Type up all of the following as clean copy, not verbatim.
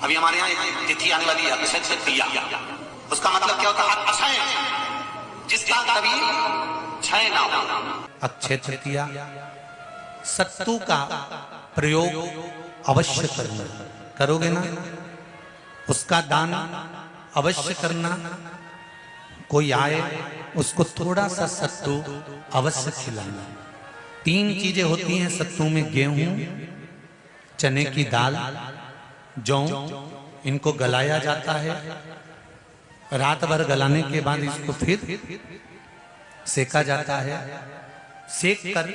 अभी हमारे यहाँ एक तिथि आने वाली है, अक्षय तृतीया। उसका मतलब क्या होता है? अक्षय, जिसका कभी क्षय ना हो। अक्षय तृतीया, सत्तू का प्रयोग अवश्य करना, करोगे ना? उसका दान अवश्य करना। कोई आए उसको थोड़ा सा सत्तू अवश्य खिलाना। 3 चीजें होती हैं सत्तू में, गेहूं, चने की दाल, जौ, इनको गलाया जाता है। रात भर गलाने के बाद इसको फिर सेका जाता है, सेक कर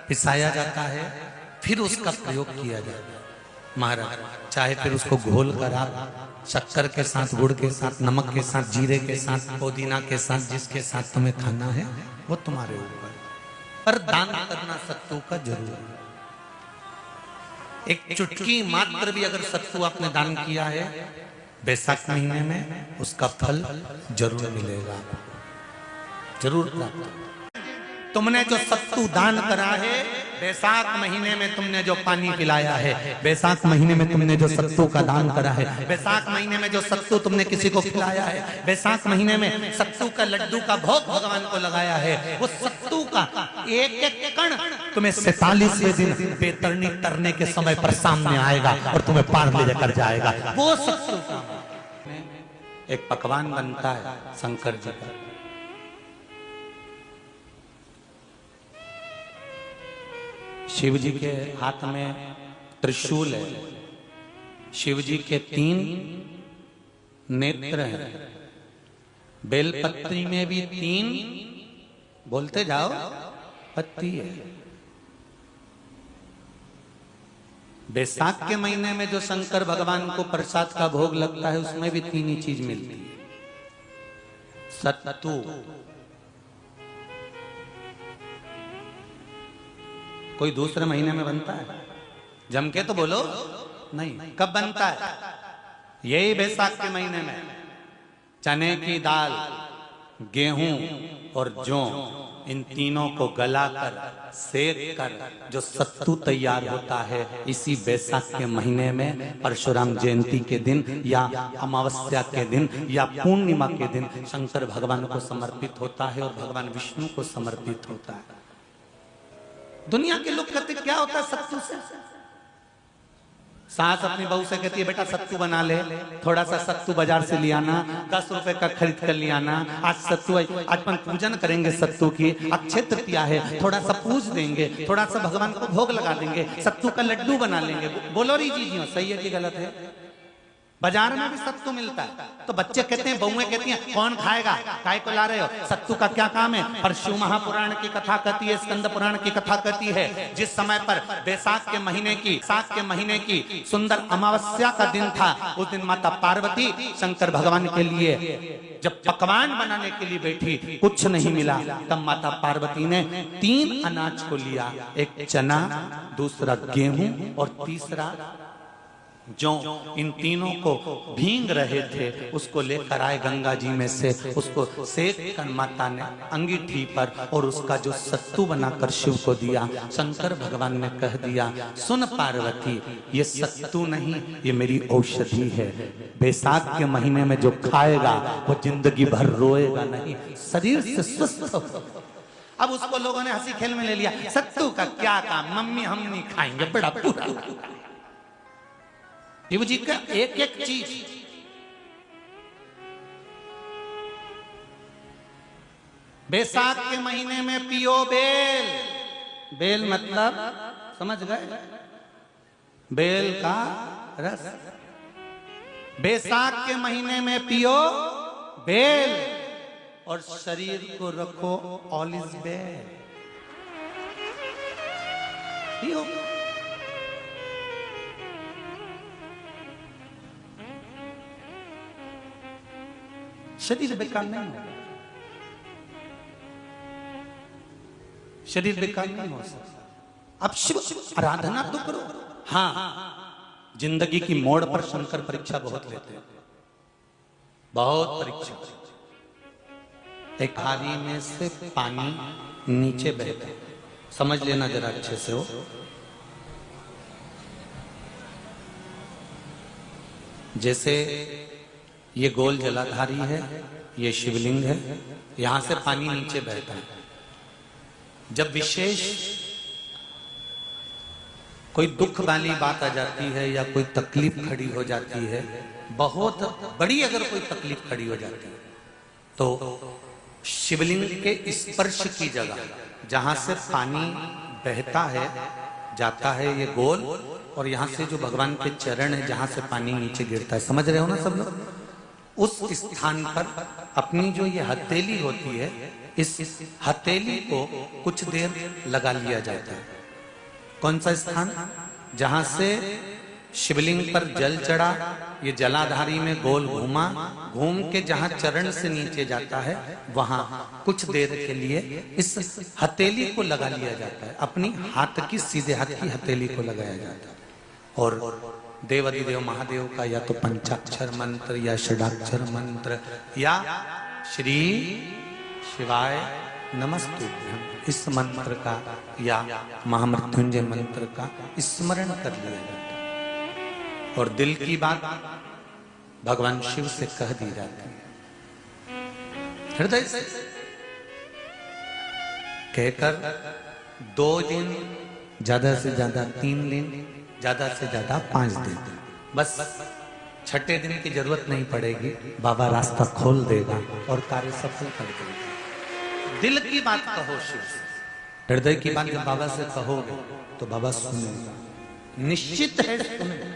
पिसाया जाता है, फिर उसका प्रयोग किया जाता है। महाराज चाहे फिर उसको घोल कर आप शक्कर के साथ, गुड़ के साथ, नमक के साथ, जीरे के साथ, पुदीना के साथ, जिसके साथ तुम्हें खाना है वो तुम्हारे ऊपर, पर दान करना सत्तू का जरूर है। एक चुटकी मात्र भी अगर सत्तू आपने दान किया है बैसाख महीने में, उसका फल जरूर मिलेगा, जरूर प्राप्त। तुमने जो सत्तू दान करा है, बैसाख महीने में तुमने जो पानी पिलाया है, बैसाख महीने में तुमने जो सत्तू का दान करा है, बैसाख महीने में जो सत्तू तुमने किसी को खिलाया है, बैसाख महीने में सत्तू का लड्डू का भोग भगवान को लगाया है, वो सत्तू का एक एक कण तुम्हें 47वें दिन बेतरनी तरने के समय पर सामने आएगा और तुम्हें पार ले जाकर जाएगा। वो सत्तू का एक पकवान बनता है शंकर जी का। शिव जी के हाथ में त्रिशूल है, शिव जी के 3 नेत्र हैं, बेलपत्री में भी 3, बोलते जाओ, पत्ती है। बैसाख के महीने में जो शंकर भगवान को प्रसाद का भोग लगता है उसमें भी 3 ही चीज मिलती है, सत्तू। कोई दूसरे महीने में बनता है? जम के तो बोलो नहीं। कब बनता है? यही बैसाख के महीने में। चने की दाल, गेहूं और जौ, इन तीनों को गलाकर सेक कर जो सत्तू तैयार होता है, इसी बैसाख के महीने में परशुराम जयंती के दिन या अमावस्या के दिन या पूर्णिमा के दिन शंकर भगवान को समर्पित होता है और भगवान विष्णु को समर्पित होता है। दुनिया के लोग कहते क्या होता है सत्तू से? सास अपनी बहू से कहती है बेटा सत्तू बना ले, थोड़ा सा सत्तू बाजार से ले आना, 10 रुपए का खरीद कर ले आना। आज सत्तू, आज अपन पूजन करेंगे सत्तू की, अक्षय तृतीया है, थोड़ा सा पूज देंगे, थोड़ा सा भगवान को भोग लगा देंगे, सत्तू का लड्डू बना लेंगे। बोलो री जी, सही है कि गलत है? बाजार में भी सत्तू मिलता है, तो बच्चे कहते हैं, बहुएं कहती हैं कौन खाएगा, काय को ला रहे हो, सत्तू का क्या काम है? पर शिव महापुराण की कथा कहती है, स्कंद पुराण की कथा कहती है, जिस समय पर बैसाख के महीने की सुंदर अमावस्या का दिन था, उस दिन माता पार्वती शंकर भगवान के लिए जब पकवान बनाने के लिए बैठी, कुछ नहीं मिला, तब माता पार्वती ने 3 अनाज को लिया, एक चना, दूसरा गेहूं और तीसरा जो, इन तीनों को भींग रहे थे उसको लेकर आए गंगा जी में से, उसको सेक कर माता ने अंगीठी पर और उसका जो सत्तू बनाकर शिव को दिया। शंकर भगवान ने कह दिया, सुन पार्वती, ये सत्तू नहीं, ये मेरी औषधि है। बैसाख के महीने में जो खाएगा वो जिंदगी भर रोएगा नहीं, शरीर से स्वस्थ होगा। अब उसको लोगों ने हंसी खेल में ले लिया, सत्तू का क्या काम, मम्मी हम नहीं खाएंगे, बड़ा पूरा। शिव जी का एक एक चीज, बैसाख के महीने में पियो बेल, बेल मतलब समझ गए, बेल का रस। बैसाख के महीने में पियो बेल और शरीर को रखो ऑलिव बेल, पियो। शरीर बेकार नहीं होगा, शरीर बेकार नहीं हो सकता। अब शिव आराधना तो करो। हाँ, जिंदगी की मोड़ पर शंकर परीक्षा बहुत लेते हैं, बहुत परीक्षा। एक थाली में से पानी नीचे बहता है, समझ लेना जरा अच्छे से हो। जैसे ये गोल जलाधारी है, ये शिवलिंग है, यहां से पानी नीचे बहता है। जब विशेष कोई दुख वाली बात आ जाती है या कोई तकलीफ खड़ी हो जाती है, बहुत बड़ी अगर कोई तकलीफ खड़ी हो जाती है, तो शिवलिंग के स्पर्श की जगह जहां से पानी बहता है, जाता है ये गोल, और यहाँ से जो भगवान के चरण है जहां से पानी नीचे गिरता है, समझ रहे हो ना सब लोग? उस स्थान पर अपनी जो ये हथेली होती है, इस हथेली को कुछ देर लगा लिया जाता है। कौन सा स्थान? जहां से शिवलिंग पर जल चढ़ा, ये जलाधारी में गोल घूमा, घूम के जहां चरण से नीचे जाता है, वहां कुछ देर के लिए इस हथेली को लगा लिया जाता है। अपनी हाथ की, सीधे हाथ की हथेली को लगाया जाता है। और देवाधिदेव महादेव का या तो पंचाक्षर मंत्र या षडाक्षर मंत्र या श्री शिवाय नमस्तुभ्यं, इस मंत्र का या महामृत्युंजय मंत्र का स्मरण कर लिया जाता है। और दिल की बात भगवान शिव से कह दी जाती है, हृदय से कहकर 2 दिन, ज्यादा से ज्यादा 3 दिन, ज्यादा से ज्यादा 5 दिन, बस 6ठे दिन की जरूरत नहीं पड़ेगी, बाबा रास्ता खोल देगा और कार्य सफल कर देगा। दिल की बात कहो शिव से, हृदय की बात जब बाबा से कहोगे तो बाबा सुनेगा, निश्चित है सुनेगा।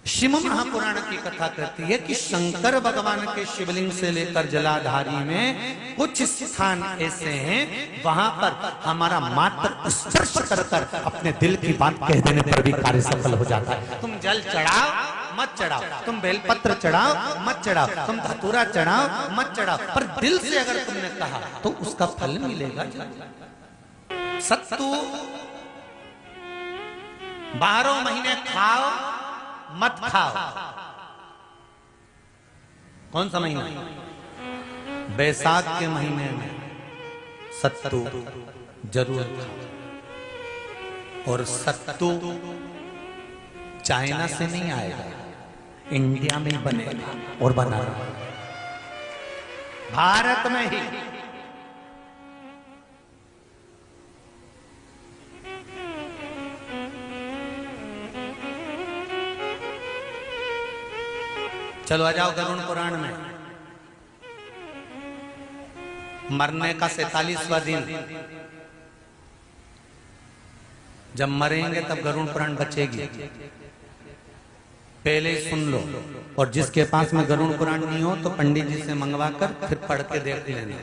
शिव महापुराण की कथा कहती है कि शंकर भगवान के शिवलिंग से लेकर जलाधारी में कुछ स्थान ऐसे हैं, वहां पर हमारा मात्र स्पर्श कर कर अपने दिल की बात कह देने पर भी कार्य सफल हो जाता है। तुम जल चढ़ाओ मत चढ़ाओ, तुम बेलपत्र चढ़ाओ मत चढ़ाओ, तुम धतूरा चढ़ाओ मत चढ़ाओ, पर दिल से अगर तुमने कहा तो उसका फल मिलेगा। सत्तू 12 महीने खाओ मत खाओ। कौन सा महीना? बैसाख के महीने में सत्तू जरूर खाओ। और सत्तू चाइना से नहीं आएगा, इंडिया में ही बनेगा और बना रहा है भारत में ही। चलो आ जाओ गरुड़ पुराण में। मरने का 47वां दिन, जब मरेंगे तब गरुड़ पुराण बचेगी, पहले ही सुन लो। और जिसके पास में गरुड़ पुराण नहीं हो तो पंडित जी से मंगवा कर फिर पढ़ के देख लेना।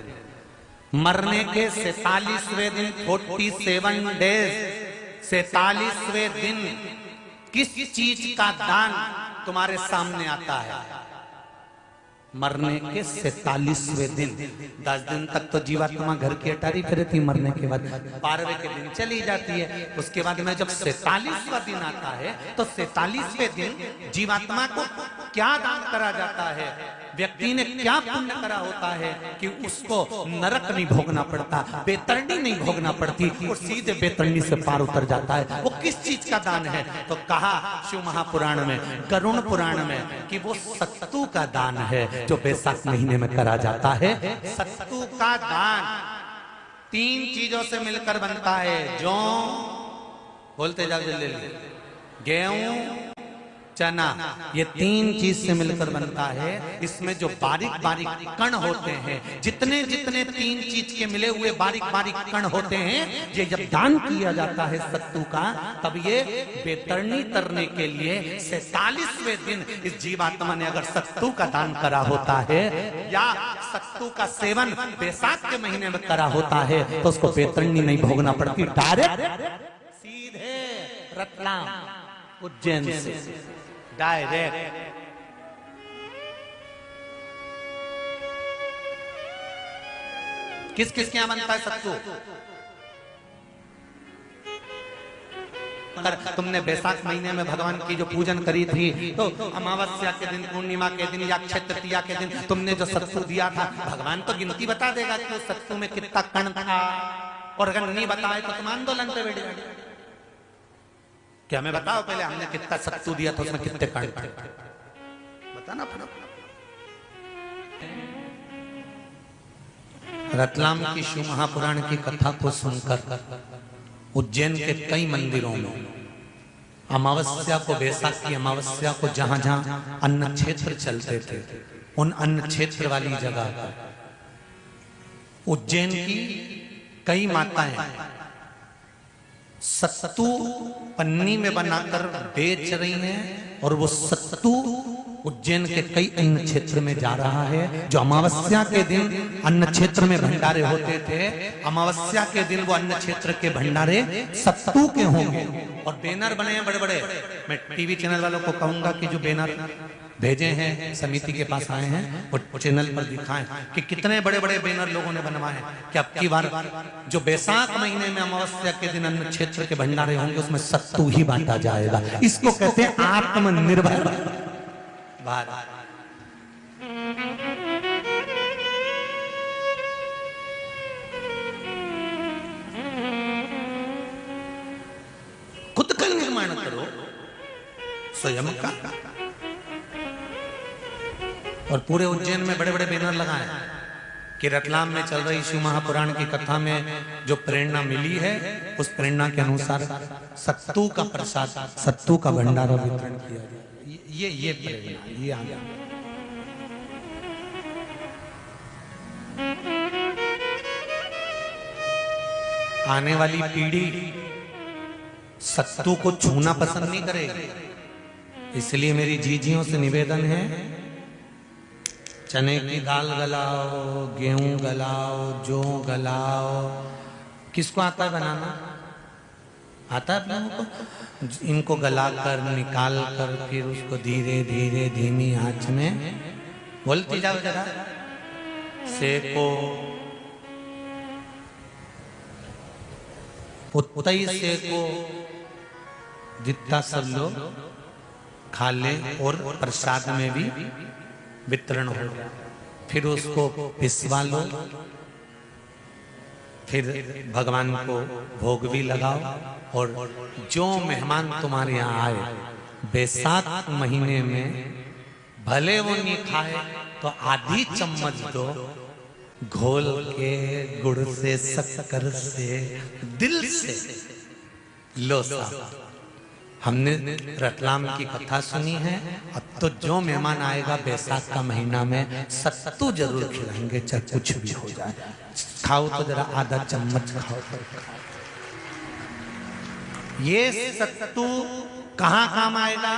मरने के 47वें दिन, 47 डेज, 47वें दिन किस चीज का दान तुम्हारे सामने आता है? मरने के 47वें दिन। 10 दिन तक तो जीवात्मा घर की अटारी फिरती थी, मरने के बाद 12वें के दिन चली जाती है। उसके बाद में जब 47वां दिन आता है तो 47वें दिन जीवात्मा को क्या दान करा जाता है? व्यक्ति ने क्या पुण्य करा होता है कि उसको नरक नहीं भोगना पड़ता, बेतरणी नहीं भोगना पड़ती, और सीधे बेतरणी से पार उतर जाता है। वो किस चीज का दान है? तो कहा शिव महापुराण में, गरुड़ पुराण में, कि वो सत्तू का दान है जो बैसाख महीने में करा जाता है। सत्तू का दान 3 चीजों से मिलकर बनता है। जौ, बोलते जाओ जल्दी, गेहूं, चना, ये 3 चीज से मिलकर बनता है। इसमें जो बारीक बारीक कण होते हैं, जितने जितने 3 चीज के मिले हुए बारीक बारीक कण होते हैं, ये जब दान किया जाता है सत्तू का, तब ये बेतरणी तरने के लिए 47वें दिन इस जीवात्मा ने अगर सत्तू का दान करा होता है या सत्तू का सेवन बैसाख के महीने में करा होता है, तो उसको बेतरणी नहीं भोगना पड़ती, डायरेक्ट सीधे रतलाम उज्जैन से डायरेक्ट। किस किस के यहां बनता है सत्तू? अगर तुमने बैसाख महीने में भगवान की जो पूजन करी थी, तो अमावस्या के दिन, पूर्णिमा के दिन या अक्षय तृतीया के दिन तुमने जो सत्तू दिया था, भगवान तो गिनती बता देगा कि उस सत्तू में कितना कण था। और अगर नहीं बताए तो तुम आंदोलन पे बैठ जाओगे। क्या हमें बताओ पहले हमने कितना सत्तू दिया था, उसमें कितने कण थे, बताना पड़ा। रतलाम की शिव महापुराण की कथा को सुनकर उज्जैन के कई मंदिरों में अमावस्या को, बैसाख की अमावस्या को जहां जहां अन्न क्षेत्र चलते थे, उन अन्न क्षेत्र वाली जगह पर उज्जैन की कई माताएं सत्तू पन्नी में बनाकर बेच रही हैं, और वो सत्तू उज्जैन के कई अन्न क्षेत्र में जा रहा है। जो अमावस्या के दिन अन्न क्षेत्र में भंडारे होते थे, अमावस्या के दिन वो अन्न क्षेत्र के भंडारे सत्तू के होंगे। और बैनर बने हैं बड़े बड़े। मैं टीवी चैनल वालों को कहूंगा कि जो बैनर भेजे हैं, समिति के पास आए हैं, वो चैनल पर दिखाएं कि कितने बड़े बड़े बैनर लोगों ने बनवाए हैं। कि अब की बार जो बैसाख महीने में अमावस्या के दिन अन्न क्षेत्र के भंडारे होंगे, उसमें सत्तू ही बांटा जाएगा। इसको कहते हैं आत्मनिर्भर भारत। खुद का निर्माण करो, स्वयं का। और पूरे उज्जैन में बड़े बड़े बैनर लगाए कि रतलाम में चल रही शिव महापुराण की कथा में जो प्रेरणा मिली है, उस प्रेरणा के अनुसार सत्तू का प्रसाद, सत्तू का भंडारा वितरण किया गया। ये प्रेरणा, ये आगे आने वाली पीढ़ी सत्तू को छूना पसंद नहीं करेगी। इसलिए मेरी जीजियों से निवेदन है, चने की दाल गलाओ, गेहूं गलाओ, जौ गलाओ। किसको आता है बनाना? आता है आप लोगों को? इनको गलाकर निकाल कर फिर उसको धीरे धीरे धीमी आंच में, बोलती जाओ जरा, सेको, उतई सेको, जितना सब लोग खा ले और प्रसाद में भी वितरण हो। फिर उसको पिसवा लो, फिर भगवान को भोग भी लगाओ। और जो मेहमान तुम्हारे यहाँ आए बैसाख महीने में, भले वो नहीं खाए तो आधी चम्मच दो, घोल के गुड़ से, शक्कर से, दिल से लो साहब। हमने रतलाम की कथा सुनी है। अब तो जो मेहमान आएगा बैसाख का महीना में, सत्तू जरूर खिलाएंगे, चाहे कुछ भी हो जाए। खाओ तो जरा आधा चम्मच खाओ। ये सत्तू कहाँ काम आएगा?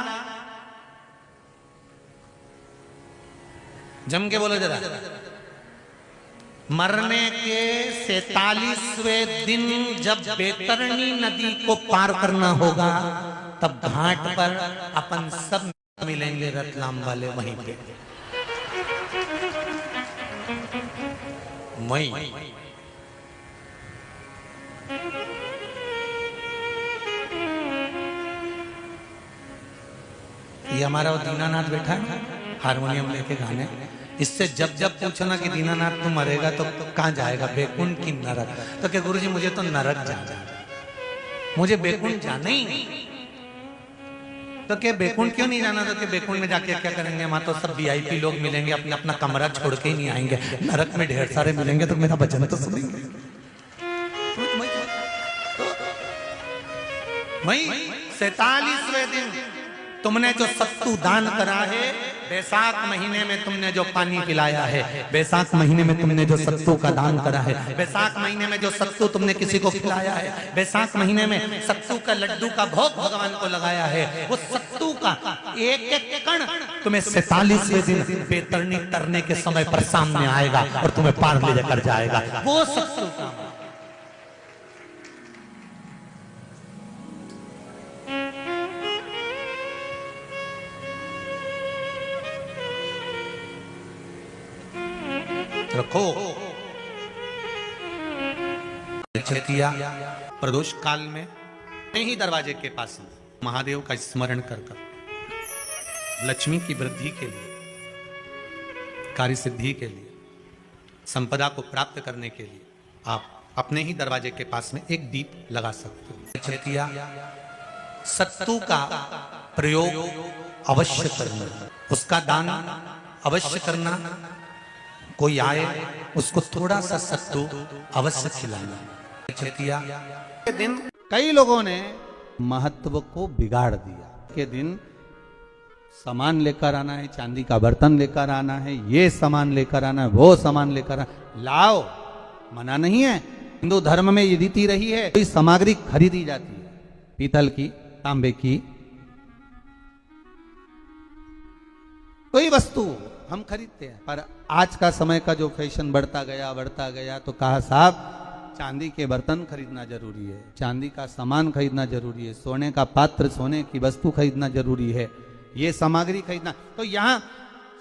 जम के बोलो जरा। मरने के 47वें दिन जब बैतरणी नदी को पार करना होगा, तब घाट पर अपन सब मिलेंगे रतलाम वाले वहीं पे। मई ये हमारा वो दीनानाथ बैठा है हारमोनियम लेके गाने। इससे जब जब पूछो ना कि दीनानाथ तू मरेगा तो कहाँ जाएगा, बैकुंठ की नरक? तो क्या गुरुजी मुझे तो नरक जाना, मुझे बैकुंठ जाना ही नहीं। तो क्या बैकुंठ क्यों नहीं जाना? तो क्या बैकुंठ में जाके क्या करेंगे? वहां तो सब वीआईपी लोग मिलेंगे, अपना अपना कमरा छोड़ के ही नहीं आएंगे। नरक में ढेर सारे मिलेंगे तो मेरा भजन तो सुनेंगे। वही 47वें दिन तुमने जो सत्तू दान करा है, बैसाख महीने में तुमने जो पानी पिलाया है, बैसाख महीने में तुमने जो सत्तू का दान करा है, बैसाख महीने में जो सत्तू तुमने किसी को खिलाया है, बैसाख महीने में सत्तू का लड्डू का भोग भगवान को लगाया है, वो सत्तू का एक एक कण तुम्हें 47वें दिन बैतरणी तरने के समय पर सामने आएगा और तुम्हें पार ले जाकर जाएगा। वो सत्तू का रखो। किया प्रदोष काल में ही दरवाजे के पास महादेव का स्मरण कर लक्ष्मी की वृद्धि के लिए, कार्य सिद्धि के लिए, संपदा को प्राप्त करने के लिए आप अपने ही दरवाजे के पास में एक दीप लगा सकते हो। किया सत्तू का प्रयोग अवश्य करना, उसका दान अवश्य करना। कोई आए उसको थोड़ा सा सत्तू अवश्य खिलाना। किया दिन कई लोगों ने महत्व को बिगाड़ दिया। के दिन सामान लेकर आना है, चांदी का बर्तन लेकर आना है, ये सामान लेकर आना है, वो सामान लेकर आना, लाओ, मना नहीं है। हिंदू धर्म में ये रीति रही है, कोई सामग्री खरीदी जाती है, पीतल की, तांबे की, कोई वस्तु हम खरीदते हैं। पर आज का समय का जो फैशन बढ़ता गया तो कहा साहब चांदी के बर्तन खरीदना जरूरी है, चांदी का सामान खरीदना जरूरी है, सोने का पात्र, सोने की वस्तु खरीदना जरूरी है, ये सामग्री खरीदना। तो यहाँ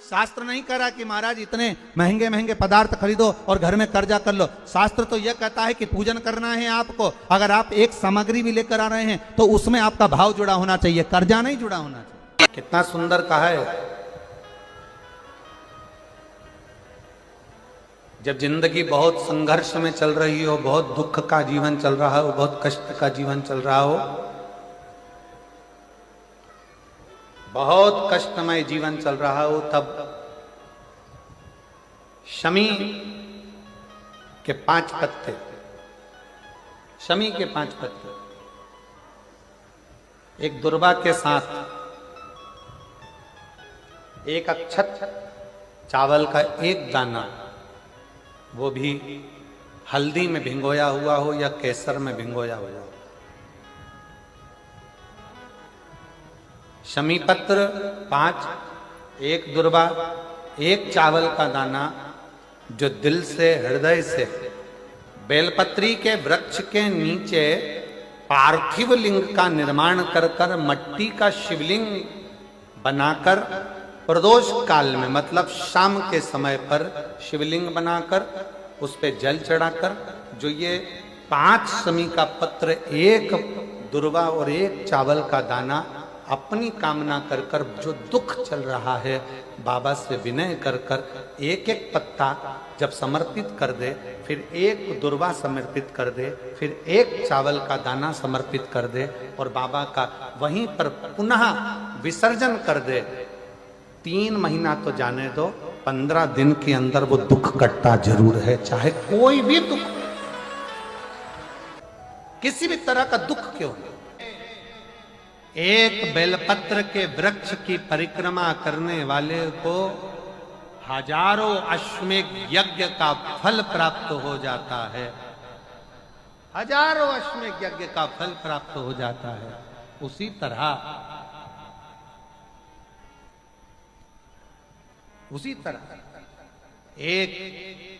शास्त्र नहीं करा कि महाराज इतने महंगे महंगे पदार्थ खरीदो और घर में कर्जा कर लो। शास्त्र तो यह कहता है कि पूजन करना है आपको। अगर आप एक सामग्री भी लेकर आ रहे हैं तो उसमें आपका भाव जुड़ा होना चाहिए, कर्जा नहीं जुड़ा होना चाहिए। कितना सुंदर कहा है। जब जिंदगी बहुत संघर्ष में चल रही हो, बहुत दुख का जीवन चल रहा हो, बहुत कष्ट का जीवन चल रहा हो, बहुत कष्टमय जीवन चल रहा हो, तब शमी के 5 पत्ते, शमी के 5 पत्ते, एक दुर्वा के साथ एक अक्षत चावल का एक दाना, वो भी हल्दी में भिंगोया हुआ हो या केसर में भिंगोया हुआ हो, शमी पत्र 5, एक दुर्वा, एक चावल का दाना, जो दिल से, हृदय से बेलपत्री के वृक्ष के नीचे पार्थिव लिंग का निर्माण कर कर मट्टी का शिवलिंग बनाकर प्रदोष काल में, मतलब शाम के समय पर शिवलिंग बनाकर उस पे जल चढ़ाकर, जो ये 5 शमी का पत्र, एक दुर्वा और एक चावल का दाना, अपनी कामना कर कर, जो दुख चल रहा है बाबा से विनय कर कर एक एक पत्ता जब समर्पित कर दे, फिर एक दुर्वा समर्पित कर दे, फिर एक चावल का दाना समर्पित कर दे और बाबा का वहीं पर पुनः विसर्जन कर दे, 3 महीना तो जाने दो, 15 दिन के अंदर वो दुख कटता जरूर है। चाहे कोई भी दुख, किसी भी तरह का दुख क्यों नहीं। एक बेलपत्र के वृक्ष की परिक्रमा करने वाले को हजारों अश्वमेघ यज्ञ का फल प्राप्त हो जाता है, हजारों अश्वमेघ यज्ञ का फल प्राप्त हो जाता है। उसी तरह एक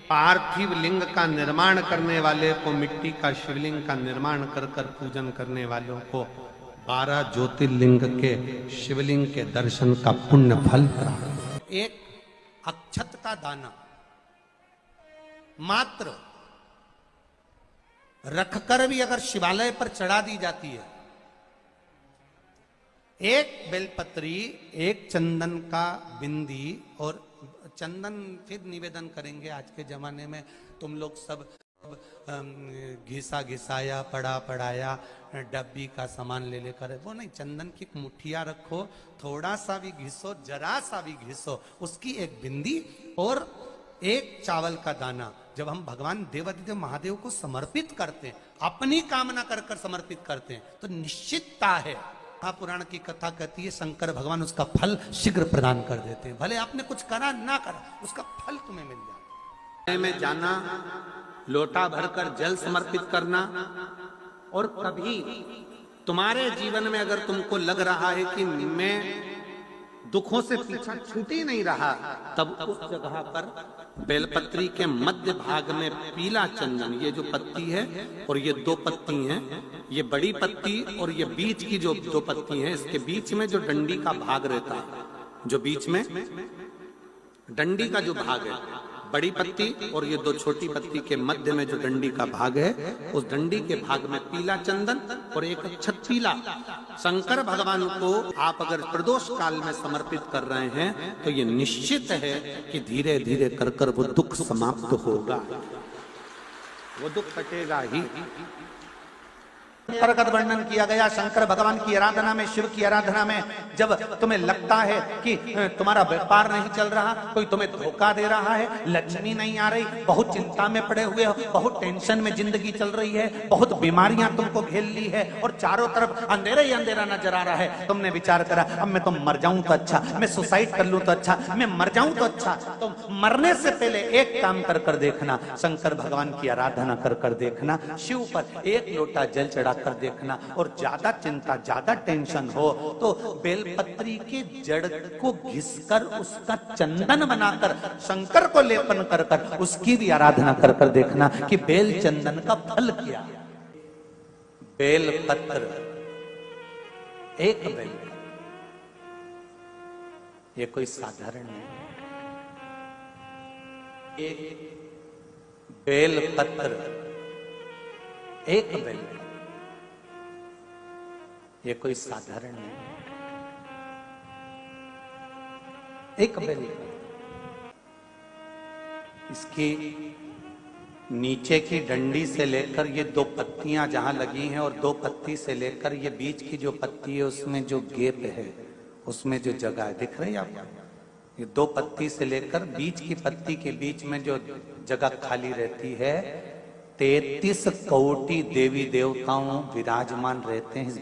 पार्थिव लिंग का निर्माण करने वाले को, मिट्टी का शिवलिंग का निर्माण कर कर पूजन करने वालों को 12 ज्योतिर्लिंग के शिवलिंग के दर्शन का पुण्य फल प्राप्त। एक अक्षत का दाना मात्र रखकर भी अगर शिवालय पर चढ़ा दी जाती है, एक बेलपत्री, एक चंदन का बिंदी, और चंदन फिर निवेदन करेंगे। आज के जमाने में तुम लोग सब घिसा घिसाया, पड़ा पड़ाया, डब्बी का सामान ले लेकर, वो नहीं, चंदन की मुठिया रखो, थोड़ा सा भी घिसो, जरा सा भी घिसो, उसकी एक बिंदी और एक चावल का दाना, जब हम भगवान देवादिदेव महादेव को समर्पित करते हैं, अपनी कामना कर कर समर्पित करते हैं, तो निश्चितता है, महापुराण की कथा कहती है, शंकर भगवान उसका फल शीघ्र प्रदान कर देते हैं। भले आपने कुछ करा ना करा, उसका फल तुम्हें मिल जाए। में जाना, लोटा भरकर जल समर्पित करना, और कभी तुम्हारे जीवन में अगर तुमको लग रहा है कि मैं दुखों से पीछा छूट ही नहीं रहा, तब उस जगह पर बेलपत्री के मध्य भाग में पीला चंदन, ये जो पत्ती है और ये 2 पत्ती हैं, ये बड़ी पत्ती और ये बीच की जो 2 पत्ती हैं, इसके बीच में जो डंडी का भाग रहता है, जो बीच में डंडी का जो भाग है, बड़ी पत्ती और ये 2 छोटी पत्ती के मध्य में जो डंडी का भाग है, उस डंडी के भाग में पीला चंदन और एक अक्षत पीला, शंकर भगवान को आप अगर प्रदोष काल में समर्पित कर रहे हैं, तो ये निश्चित है कि धीरे धीरे कर कर वो दुख समाप्त होगा, वो दुख कटेगा ही। अंतर्गत वर्णन किया गया। शंकर भगवान की आराधना में, शिव की आराधना में जब तुम्हें लगता है कि तुम्हारा व्यापार नहीं चल रहा, कोई तुम्हें धोखा दे रहा है, लक्ष्मी नहीं आ रही, बहुत चिंता में पड़े हुए हो, बहुत टेंशन में जिंदगी चल रही है, बहुत बीमारियां तुमको घेर ली है और चारों तरफ अंधेरा ही अंधेरा नजर आ रहा है, तुमने विचार करा अब मैं तो मर जाऊं तो अच्छा, मैं सुसाइड कर लूं तो अच्छा, मैं मर जाऊं तो अच्छा। तो मरने से पहले एक काम कर कर देखना, शंकर भगवान की आराधना कर कर देखना, शिव पर एक लोटा जल चढ़ा कर देखना, और ज्यादा चिंता, ज्यादा टेंशन हो तो बेलपत्री के जड़ को घिसकर उसका चंदन बनाकर शंकर को लेपन कर कर उसकी भी आराधना कर कर देखना कि बेल चंदन का फल क्या। बेलपत्र, एक बेल, ये कोई साधारण नहीं, एक बेलपत्र, एक बेल, ये कोई साधारण नहीं, एक बेल। इसकी नीचे की डंडी से लेकर ये दो पत्तियां जहां लगी हैं और दो पत्ती से लेकर ये बीच की जो पत्ती है उसमें जो गैप है, उसमें जो जगह है, दिख रही है आपको? ये दो पत्ती से लेकर बीच की पत्ती के बीच में जो जगह खाली रहती है, 33 कोटि देवी देवताओं विराजमान रहते हैं इस